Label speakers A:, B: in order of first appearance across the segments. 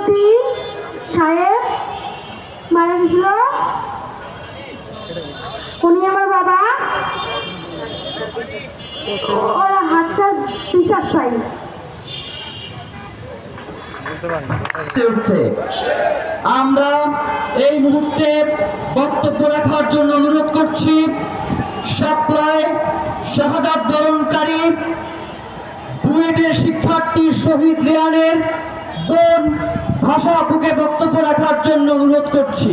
A: ব্যক্তি সাহেব মারা গেছিল, উনি আমার বাবা। ওরা হাতটা পিছার চাই
B: আমরা এই মুহূর্তে বক্তব্য রাখার জন্য অনুরোধ করছি সাপ্লাই শাহাদাত বরণকারী বুয়েটের শিক্ষার্থী শহীদ রিয়ানের বোন ভাষা আপুকে বক্তব্য রাখার জন্য অনুরোধ করছি।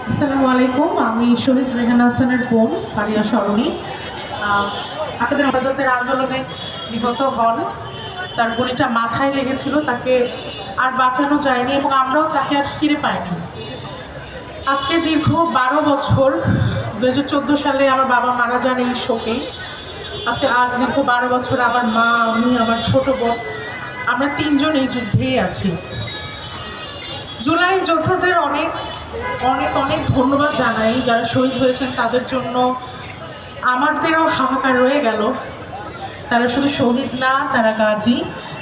C: আসসালামু আলাইকুম, আমি শহীদ রেহানা হাসানের বোন ফারিয়া সরণি। আপনাদের হেফাজতের আন্দোলনে নিহত হন, তার গুলিটা মাথায় লেগেছিল, তাকে আর বাঁচানো যায়নি এবং আমরাও তাকে আর ফিরে পাইনি। আজকে দীর্ঘ 12 বছর, 2014 সালে আমার বাবা মারা যান এই শোকে। আজ দীর্ঘ 12 বছর আমার মা, আমি, আমার ছোট বোন, আমরা 3 জন এই যুদ্ধেই আছি। জুলাই যোদ্ধাদের অনেক অনেক অনেক ধন্যবাদ জানাই, যারা শহীদ হয়েছেন তাদের জন্য আমাদেরও হাহাকার রয়ে গেল। তারা শুধু শহীদ না, তারা গাজী।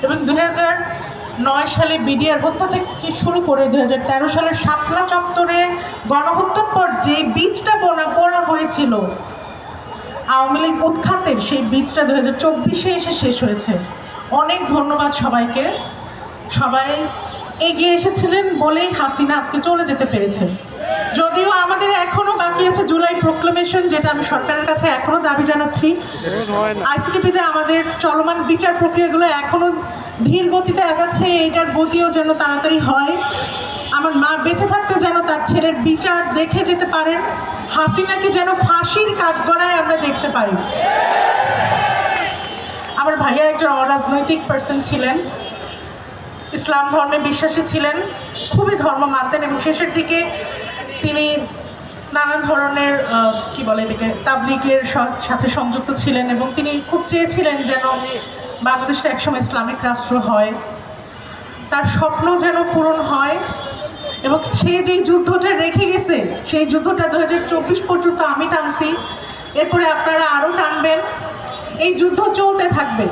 C: এবং 2009 সালে বিডিআর হত্যা থেকে শুরু করে 2013 সালের শাপলা চত্বরে গণহত্যার পর যে বীজটা বোনা হয়েছিল আওয়ামী লীগ উৎখাতের, সেই বীজটা 2024-এ এসে শেষ হয়েছে। অনেক ধন্যবাদ সবাইকে। সবাই এগিয়ে এসেছিলেন বলেই হাসিনা আজকে চলে যেতে পেরেছে। যদিও আমাদের এখনও বাকি আছে জুলাই প্রোক্লেমেশন, যেটা আমি সরকারের কাছে এখনও দাবি জানাচ্ছি। আইসিটিপিতে আমাদের চলমান বিচার প্রক্রিয়াগুলো এখনও ধীর গতিতে আগাচ্ছে, এইটার গতিও যেন তাড়াতাড়ি হয়। আমার মা বেঁচে থাকতে যেন তার ছেলের বিচার দেখে যেতে পারেন, হাসিনাকে যেন ফাঁসির কাঠগড়ায় আমরা দেখতে পারি। আমার ভাইয়া একজন অরাজনৈতিক পার্সন ছিলেন, ইসলাম ধর্মে বিশ্বাসী ছিলেন, খুবই ধর্ম মানতেন এবং শেষের দিকে তিনি নানা ধরনের এটাকে তাবলিগের সাথে সংযুক্ত ছিলেন এবং তিনি খুব চেয়েছিলেন যেন বাংলাদেশটা একসময় ইসলামিক রাষ্ট্র হয়, তার স্বপ্ন যেন পূরণ হয়। এবং সে যেই যুদ্ধটা রেখে গেছে, সেই যুদ্ধটা 2024 পর্যন্ত আমি টানছি, এরপরে আপনারা আরও টানবেন। এই যুদ্ধ চলতে থাকবে,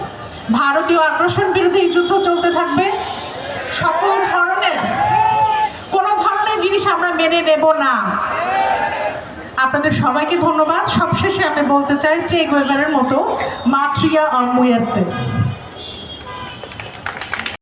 C: ভারতীয় আগ্রাসন বিরোধী এই যুদ্ধ চলতে থাকবে। সকল ধরনের কোনো ধরনের জিনিস আমরা মেনে নেব না। আপনাদের সবাইকে ধন্যবাদ। সবশেষে আমি বলতে চাই, চে গুয়েভারার মতো মাতৃয়া আর মুয়ার্তে।